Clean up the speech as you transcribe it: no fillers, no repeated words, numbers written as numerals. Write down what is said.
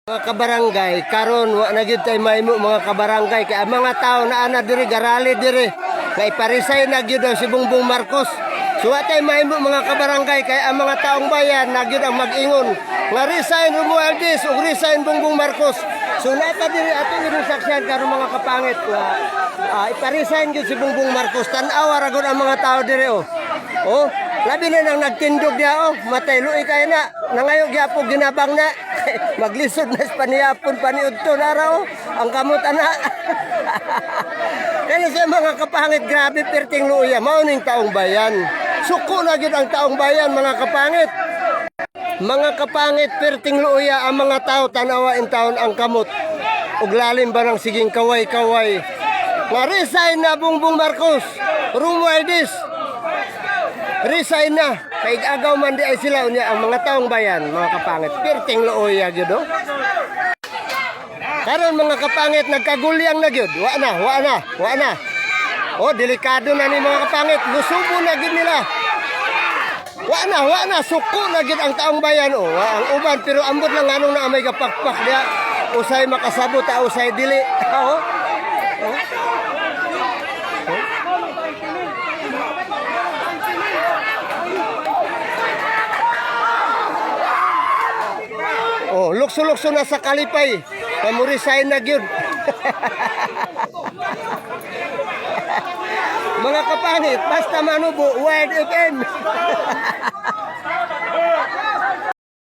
Mga kabarangay, karon wa na gyud tay mahimo mga kabarangay kay ang mga tao na ana diri garali diri kay parisay na gyud si Bongbong Marcos. So wa tay mahimo mga kabarangay kay ang mga taong bayan na gyud ang mag-ingon nga resign Romualdez ug resign Bongbong Marcos. So nata diri ato gisaksihan karon mga kapangit iparesign gyud si Bongbong Marcos. Tan-aw ra gud ang mga tao diri oh. Labi na nang nagtindog niya matay luoy kay na nangayo gyapon ginabang na. Maglisod na sa paniyapon paniudto na raw ang kamot ana. Kaya sa mga kapangit grabe perting luya mao ning taong bayan. Suko na gyud ang taong bayan mga kapangit. Mga kapangit perting luya ang mga tao tanawain taon ang kamot. Ug lalim ba ng siging kaway-kaway. Nga resign na Bongbong Marcos, Romualdez. Resign na. Kay agaw man di ay sila unya ang mga taong bayan, mga kapangit. Perting luoy gyud Karon mga kapangit nagkagulyang na gyud. Wa na. Delikado na ni mga kapangit. Lusubo na gyud nila. Wa na. Suko na gyud ang taong bayan ang uban pero ambot lang anong na may gapakpak dia. Usay makasabot usay dili. Lukso-lukso na sa kalipay. Pamurisayin na gyud. Mga kapangit, basta manubo, Wild FM.